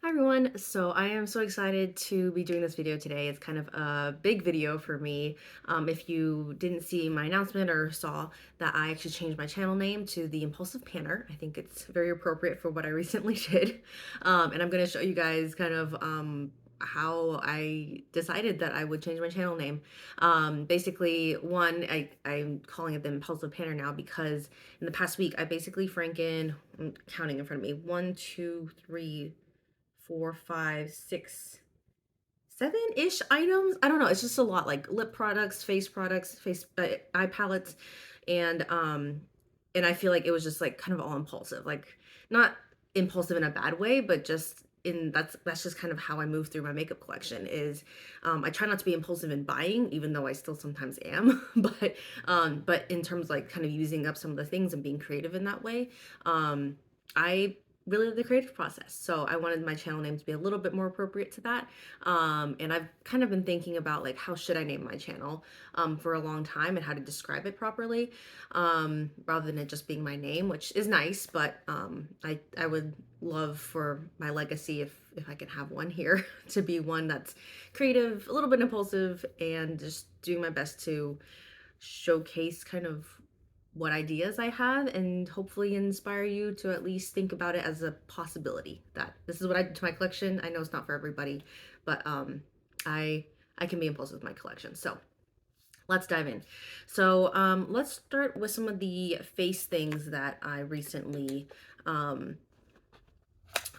Hi everyone. So I am so excited to be doing this video today. It's kind of a big video for me. If you didn't see my announcement or saw that I actually changed my channel name to the Impulsive Panner, I think it's very appropriate for what I recently did. And I'm going to show you guys kind of how I decided that I would change my channel name. Basically, I'm calling it the Impulsive Panner now because in the past week I basically I'm counting in front of me, 7-ish items. I don't know. It's just a lot, like lip products, face eye palettes, and I feel like it was just like kind of all impulsive, like not impulsive in a bad way, but just in that's just kind of how I move through my makeup collection is I try not to be impulsive in buying, even though I still sometimes am, but in terms like kind of using up some of the things and being creative in that way, I really love the creative process. So I wanted my channel name to be a little bit more appropriate to that. And I've kind of been thinking about like how should I name my channel for a long time and how to describe it properly, rather than it just being my name, which is nice, but I would love for my legacy, if I can have one here, to be one that's creative, a little bit impulsive, and just doing my best to showcase kind of what ideas I have and hopefully inspire you to at least think about it as a possibility that this is what I did to my collection. I know it's not for everybody, but I I can be impulsive with my collection. So let's dive in. So let's start with some of the face things that I um,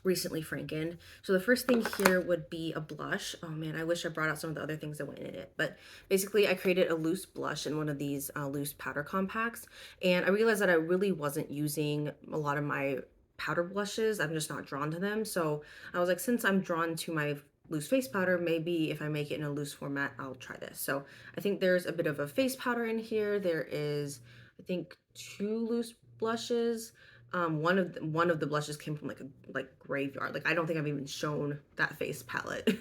recently frankened. So the first thing here would be a blush. Oh man, I wish I brought out some of the other things that went in it. But basically I created a loose blush in one of these loose powder compacts. And I realized that I really wasn't using a lot of my powder blushes. I'm just not drawn to them. So I was like, since I'm drawn to my loose face powder, maybe if I make it in a loose format, I'll try this. So I think there's a bit of a face powder in here. There is, I think, two loose blushes. One of the blushes came from like a graveyard. Like I don't think I've even shown that face palette,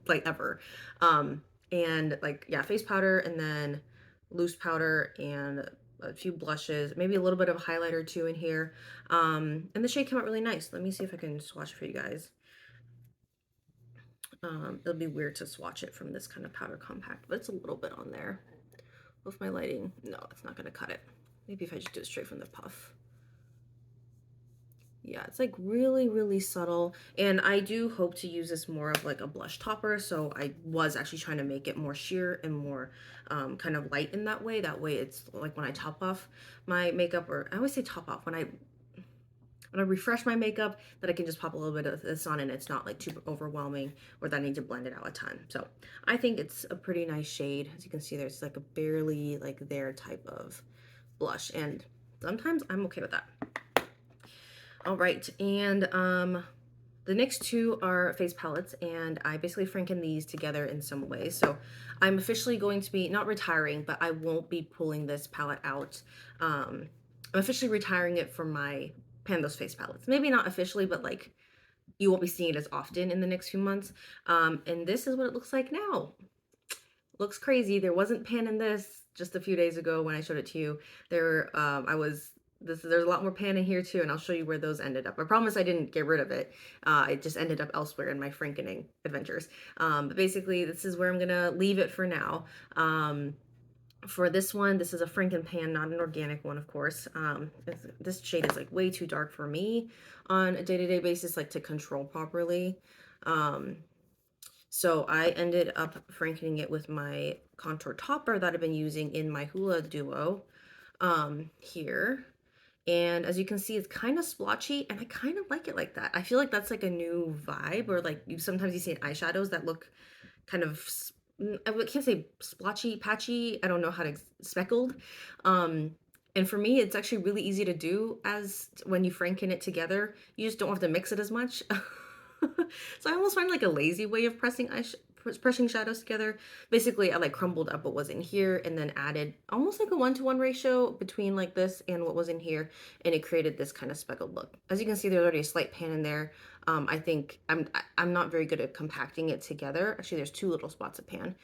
like ever. And like yeah, face powder and then loose powder and a few blushes, maybe a little bit of a highlighter too in here. And the shade came out really nice. Let me see if I can swatch it for you guys. It'll be weird to swatch it from this kind of powder compact, but it's a little bit on there. With my lighting, no, it's not gonna cut it. Maybe if I just do it straight from the puff. Yeah, it's like really, really subtle. And I do hope to use this more of like a blush topper. So I was actually trying to make it more sheer and more kind of light in that way. That way it's like when I top off my makeup, or I always say top off, when I refresh my makeup, that I can just pop a little bit of this on and it's not like too overwhelming or that I need to blend it out a ton. So I think it's a pretty nice shade. As you can see, there's like a barely like there type of blush. And sometimes I'm okay with that. All right, and the next two are face palettes, and I basically franken these together in some way. So I'm officially going to be not retiring, but I won't be pulling this palette out. I'm officially retiring it from my Pandos face palettes. Maybe not officially, but like you won't be seeing it as often in the next few months. And this is what it looks like now. Looks crazy. There wasn't pan in this just a few days ago when I showed it to you. There's a lot more pan in here too, and I'll show you where those ended up. I promise I didn't get rid of it. It just ended up elsewhere in my frankening adventures. But basically, this is where I'm gonna leave it for now. For this one, this is a Franken pan, not an organic one, of course. This shade is like way too dark for me on a day-to-day basis, like to control properly. So I ended up frankening it with my contour topper that I've been using in my Hula Duo here. And as you can see, it's kind of splotchy, and I kind of like it like that. I feel like that's like a new vibe, or like sometimes you see in eyeshadows that look kind of, I can't say splotchy, patchy. I don't know how to, speckled. And for me, it's actually really easy to do as when you franken it together. You just don't have to mix it as much. So I almost find like a lazy way of pressing shadows together. Basically, I like crumbled up what was in here and then added almost like a 1-to-1 ratio between like this and what was in here, and it created this kind of speckled look. As you can see, there's already a slight pan in there. I think I'm not very good at compacting it together. Actually, there's 2 little spots of pan.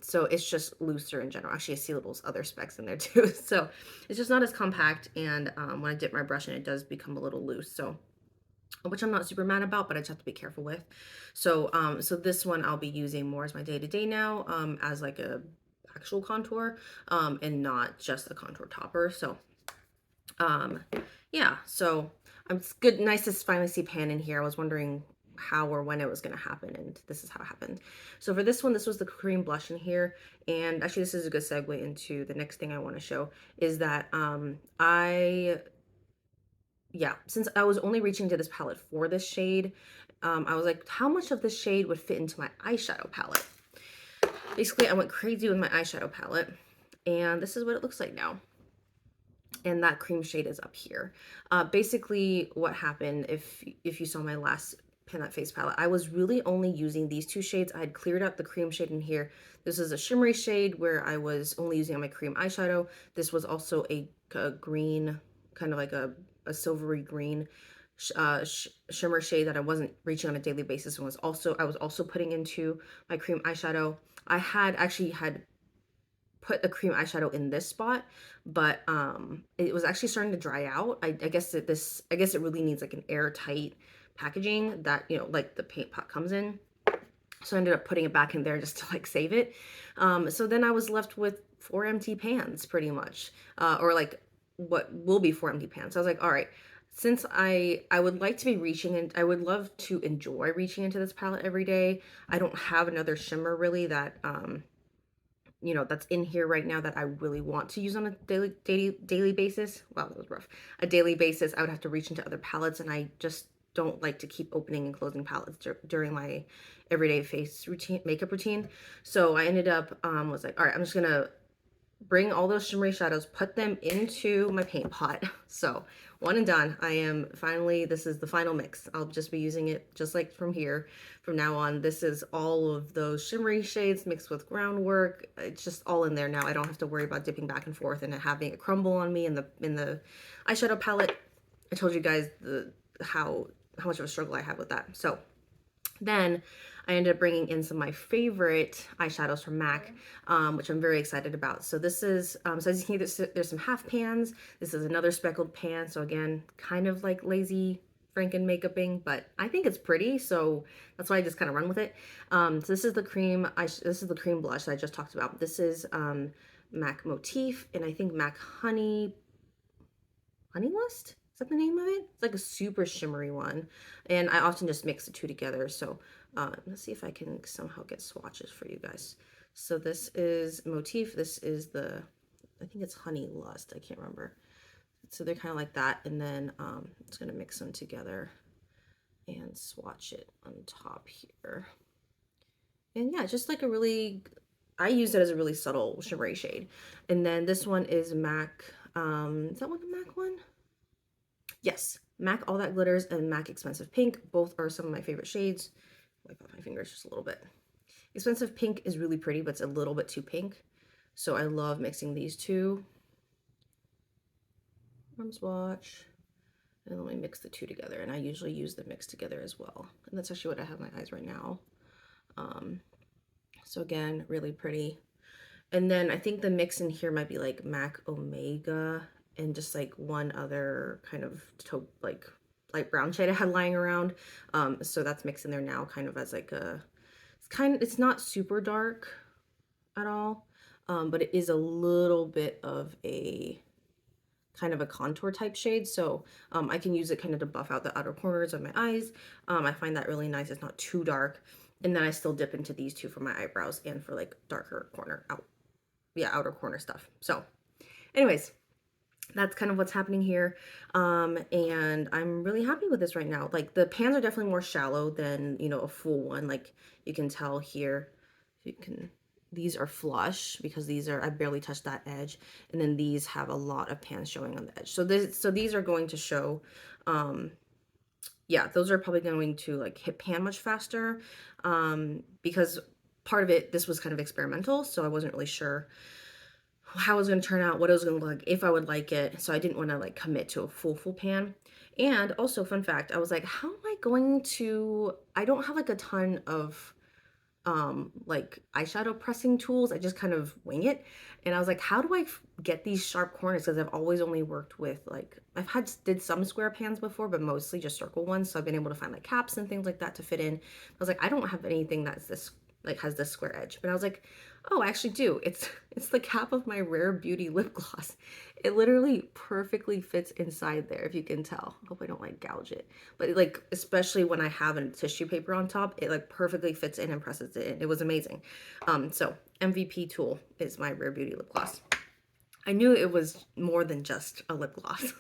So it's just looser in general. Actually, I see little other specks in there too. So it's just not as compact, and when I dip my brush in, it does become a little loose. So which I'm not super mad about, but I just have to be careful with. So, so this one I'll be using more as my day to day now, as like a actual contour, and not just a contour topper. So, um, yeah, so it's good, nice to finally see pan in here. I was wondering how or when it was going to happen, and this is how it happened. So for this one, this was the cream blush in here, and actually this is a good segue into the next thing I want to show is that yeah, since I was only reaching to this palette for this shade, I was like, how much of this shade would fit into my eyeshadow palette? Basically, I went crazy with my eyeshadow palette, and this is what it looks like now. And that cream shade is up here. Basically, what happened, if you saw my last Pan That Face palette, I was really only using these two shades. I had cleared up the cream shade in here. This is a shimmery shade where I was only using on my cream eyeshadow. This was also a green, kind of like a silvery green shimmer shade that I wasn't reaching on a daily basis, and I was also putting into my cream eyeshadow. I had actually had put the cream eyeshadow in this spot, but it was actually starting to dry out. I guess I guess it really needs like an airtight packaging that, you know, like the paint pot comes in. So I ended up putting it back in there just to like save it. So then I was left with 4 empty pans pretty much, or like what will be 4 empty pans. So I was like, all right, since I would like to be reaching, and I would love to enjoy reaching into this palette every day. I don't have another shimmer really that you know, that's in here right now that I really want to use on a daily basis. Wow, that was rough. A daily basis, I would have to reach into other palettes, and I just don't like to keep opening and closing palettes during my everyday face routine, makeup routine. So I ended up was like, all right, I'm just gonna bring all those shimmery shadows, put them into my paint pot. So one and done. I am finally, this is the final mix. I'll just be using it just like from here. From now on, this is all of those shimmery shades mixed with groundwork. It's just all in there now. I don't have to worry about dipping back and forth and it having it crumble on me in the eyeshadow palette. I told you guys how much of a struggle I had with that. So then I ended up bringing in some of my favorite eyeshadows from MAC, which I'm very excited about. So this is, so as you can see, there's some half pans. This is another speckled pan. So again, kind of like lazy Franken makeuping, but I think it's pretty. So that's why I just kind of run with it. So this is the cream, this is the cream blush that I just talked about. This is MAC Motif, and I think MAC Honey Lust? Is that the name of it? It's like a super shimmery one. And I often just mix the two together. So let's see if I can somehow get swatches for you guys. So this is Motif. This is I think it's Honey Lust. I can't remember. So they're kind of like that. And then I'm just going to mix them together and swatch it on top here. And yeah, just like I use it as a really subtle shimmery shade. And then this one is MAC, is that one the MAC one? Yes, MAC All That Glitters and MAC Expensive Pink. Both are some of my favorite shades. Wipe off my fingers just a little bit. Expensive Pink is really pretty, but it's a little bit too pink. So I love mixing these two. Arm swatch. And then we mix the two together. And I usually use them mixed together as well. And that's actually what I have in my eyes right now. So again, really pretty. And then I think the mix in here might be like MAC Omega and just like one other kind of like light brown shade I had lying around. So that's mixed in there now kind of as like it's not super dark at all, but it is a little bit of a kind of a contour type shade. So I can use it kind of to buff out the outer corners of my eyes. I find that really nice. It's not too dark. And then I still dip into these two for my eyebrows and for like darker outer corner stuff. So anyways, that's kind of what's happening here. And I'm really happy with this right now. Like the pans are definitely more shallow than, you know, a full one. Like you can tell here, these are flush because I barely touched that edge. And then these have a lot of pans showing on the edge. So these are going to show, yeah, those are probably going to like hit pan much faster, because part of it, this was kind of experimental, so I wasn't really sure how it was going to turn out, what it was going to look like, if I would like it. So I didn't want to like commit to a full pan. And also, fun fact, I was like, how am I going to, I don't have like a ton of like eyeshadow pressing tools. I just kind of wing it. And I was like, how do I get these sharp corners? Because I've always only worked with like, did some square pans before, but mostly just circle ones. So I've been able to find like caps and things like that to fit in. I was like, I don't have anything that's this like has this square edge. But I was like, oh, I actually do. It's the cap of my Rare Beauty lip gloss. It literally perfectly fits inside there, if you can tell. I hope I don't like gouge it. But like, especially when I have a tissue paper on top, it like perfectly fits in and presses it in. It was amazing. So MVP tool is my Rare Beauty lip gloss. I knew it was more than just a lip gloss.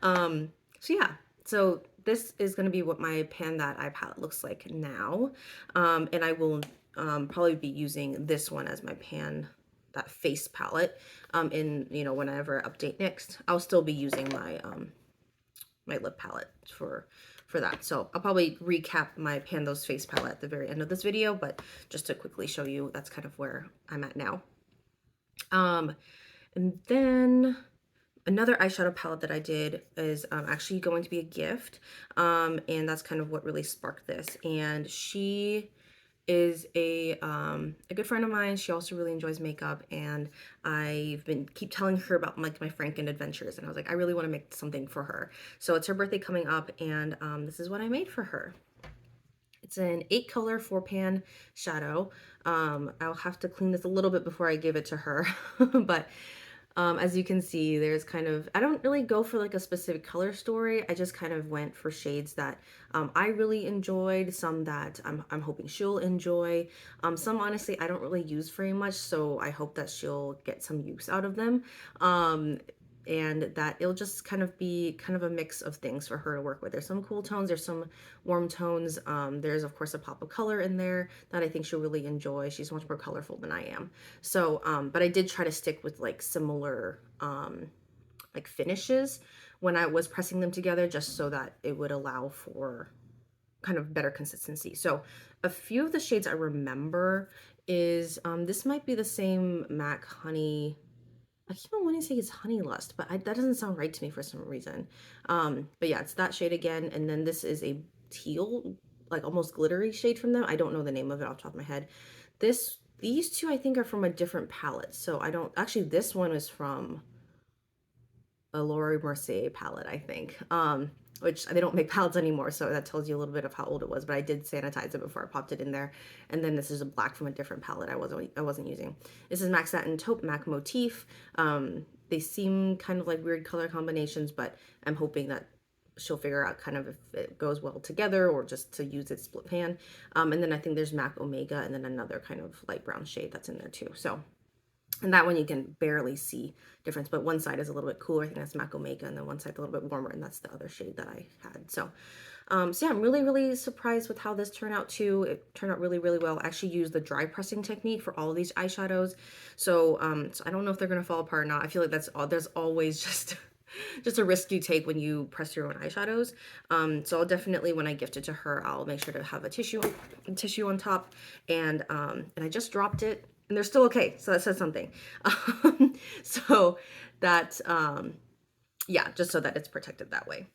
So yeah, so this is going to be what my Pan That Eye palette looks like now. And I will probably be using this one as my Pan That Face palette in, you know, whenever I update next. I'll still be using my my lip palette for that. So I'll probably recap my Pan Those Face palette at the very end of this video, but just to quickly show you, that's kind of where I'm at now. And then another eyeshadow palette that I did is actually going to be a gift. And that's kind of what really sparked this. And she is a good friend of mine. She also really enjoys makeup, and I've been keep telling her about like my Franken adventures, and I was like, I really want to make something for her. So it's her birthday coming up, and this is what I made for her. It's an 8-color 4-pan shadow. I'll have to clean this a little bit before I give it to her, but as you can see, there's kind of, I don't really go for like a specific color story. I just kind of went for shades that I really enjoyed, some that I'm hoping she'll enjoy. Some honestly I don't really use very much, so I hope that she'll get some use out of them. And that it'll just kind of be kind of a mix of things for her to work with. There's some cool tones, there's some warm tones. There's of course a pop of color in there that I think she'll really enjoy. She's much more colorful than I am. So, but I did try to stick with like similar like finishes when I was pressing them together, just so that it would allow for kind of better consistency. So a few of the shades I remember is, this might be the same MAC Honey. I keep on wanting to say it's Honey Lust, but that doesn't sound right to me for some reason. But yeah, it's that shade again. And then this is a teal, like almost glittery shade from them. I don't know the name of it off the top of my head. These two I think are from a different palette. So I don't, actually this one is from a Laura Mercier palette, I think. Which they don't make palettes anymore, so that tells you a little bit of how old it was, but I did sanitize it before I popped it in there. And then this is a black from a different palette I wasn't using. This is MAC Satin Taupe MAC Motif. They seem kind of like weird color combinations, but I'm hoping that she'll figure out kind of if it goes well together or just to use it split pan. And then I think there's MAC Omega and then another kind of light brown shade that's in there too. So, and that one you can barely see difference, but one side is a little bit cooler. I think that's MAC Omega, and then one side a little bit warmer, and that's the other shade that I had. So, so yeah, I'm really, really surprised with how this turned out too. It turned out really, really well. I actually used the dry pressing technique for all of these eyeshadows. So, so I don't know if they're gonna fall apart or not. I feel like there's always just a risk you take when you press your own eyeshadows. So I'll definitely, when I gift it to her, I'll make sure to have a tissue on top, and I just dropped it. And they're still okay, so that says something. So that, yeah, just so that it's protected that way.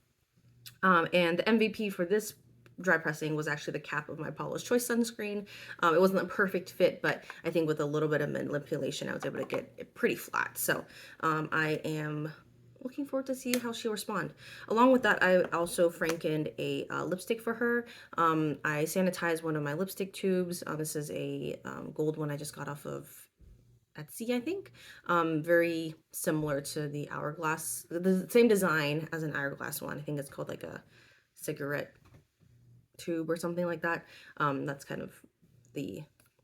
And the MVP for this dry pressing was actually the cap of my Paula's Choice sunscreen. It wasn't a perfect fit, but I think with a little bit of manipulation, I was able to get it pretty flat. So I am looking forward to see how she'll respond. Along with that, I also frankened a lipstick for her. I sanitized one of my lipstick tubes. This is a gold one I just got off of Etsy, I think. Very similar to the Hourglass, the same design as an Hourglass one. I think it's called like a cigarette tube or something like that. That's kind of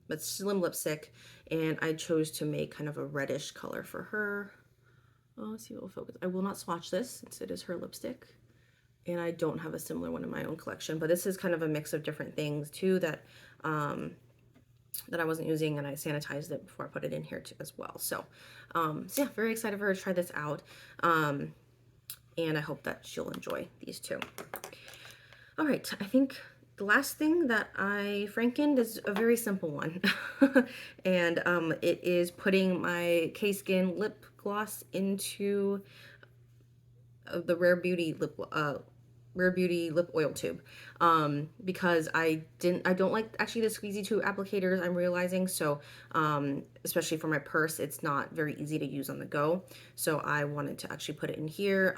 but slim lipstick, and I chose to make kind of a reddish color for her. Oh, let's see what will focus. I will not swatch this since it is her lipstick, and I don't have a similar one in my own collection, but this is kind of a mix of different things too that that I wasn't using, and I sanitized it before I put it in here too as well. So, so yeah, very excited for her to try this out, and I hope that she'll enjoy these two. All right, I think the last thing that I frankened is a very simple one, and it is putting my K-Skin lip gloss into the Rare Beauty Rare Beauty lip oil tube, because I don't like actually the squeezy tube applicators, I'm realizing. So especially for my purse, it's not very easy to use on the go, so I wanted to actually put it in here.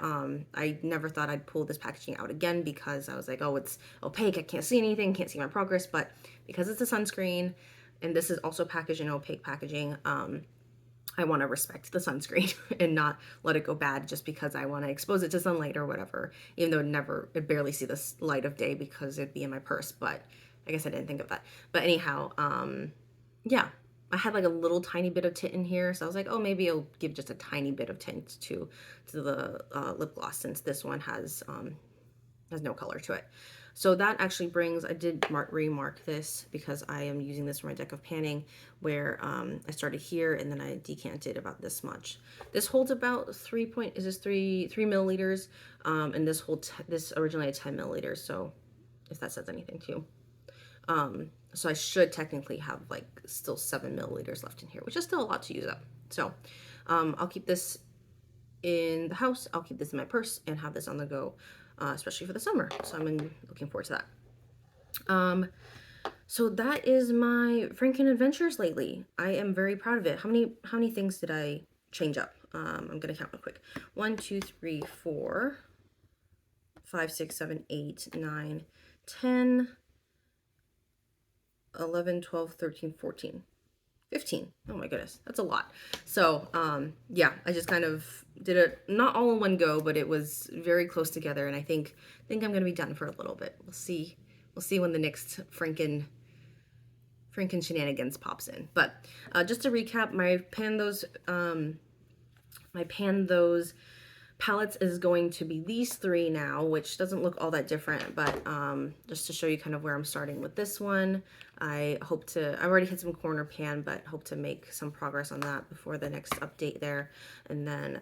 I never thought I'd pull this packaging out again because I was like, oh, it's opaque, I can't see anything, can't see my progress. But because it's a sunscreen and this is also packaged in opaque packaging, I want to respect the sunscreen and not let it go bad just because I want to expose it to sunlight or whatever, even though it barely see the light of day because it'd be in my purse. But I guess I didn't think of that. But anyhow, yeah, I had like a little tiny bit of tint in here, so I was like, oh, maybe I'll give just a tiny bit of tint to the lip gloss, since this one has no color to it. So that actually brings, I did remark this because I am using this for my deck of panning, where I started here and then I decanted about this much. This holds about 3 milliliters, and this originally had 10 milliliters. So if that says anything too. So I should technically have like still 7 milliliters left in here, which is still a lot to use up. So I'll keep this in the house, I'll keep this in my purse and have this on the go, especially for the summer. So I'm looking forward to that. So that is my Franken adventures lately. I am very proud of it. How many things did I change up? I'm gonna count real quick. 1, 2, 3, 4, 5, 6, 7, 8, 9, 10, 11, 12, 13, 14. 15. Oh my goodness, that's a lot. So yeah, I just kind of did it not all in one go, but it was very close together, and I think I'm gonna be done for a little bit. We'll see when the next Franken shenanigans pops in. But just to recap, my pan those palettes is going to be these 3 now, which doesn't look all that different, but just to show you kind of where I'm starting with this one. I've already hit some corner pan, but hope to make some progress on that before the next update there. And then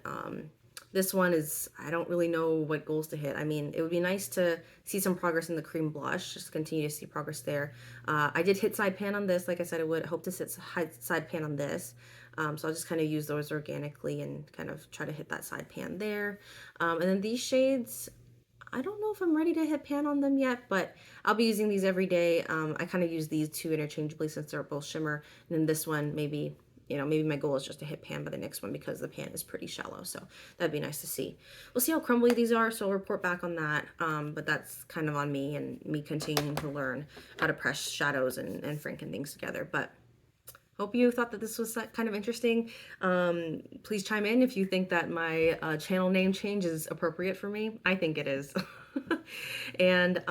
this one is, I don't really know what goals to hit. I mean, it would be nice to see some progress in the cream blush, just continue to see progress there. I did hit side pan on this, like I said I would. Hope to hit side pan on this. So I'll just kind of use those organically and kind of try to hit that side pan there. And then these shades, I don't know if I'm ready to hit pan on them yet, but I'll be using these every day. I kind of use these two interchangeably since they're both shimmer. And then this one, maybe my goal is just to hit pan by the next one because the pan is pretty shallow. So that'd be nice to see. We'll see how crumbly these are, so I'll report back on that. But that's kind of on me and me continuing to learn how to press shadows and Franken things together. But hope you thought that this was kind of interesting. Please chime in if you think that my channel name change is appropriate for me. I think it is. And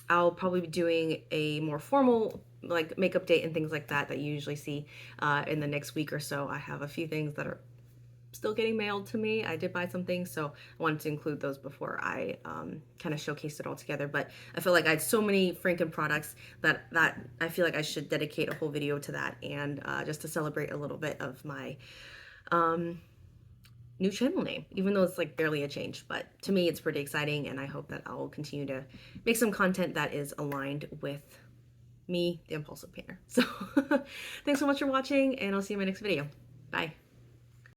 I'll probably be doing a more formal like makeup date and things like that you usually see in the next week or so. I have a few things that are still getting mailed to me. I did buy some things, so I wanted to include those before I kind of showcased it all together. But I feel like I had so many Franken products that I feel like I should dedicate a whole video to that, and just to celebrate a little bit of my new channel name, even though it's like barely a change. But to me, it's pretty exciting, and I hope that I'll continue to make some content that is aligned with me, the Impulsive Panner. So thanks so much for watching, and I'll see you in my next video. Bye.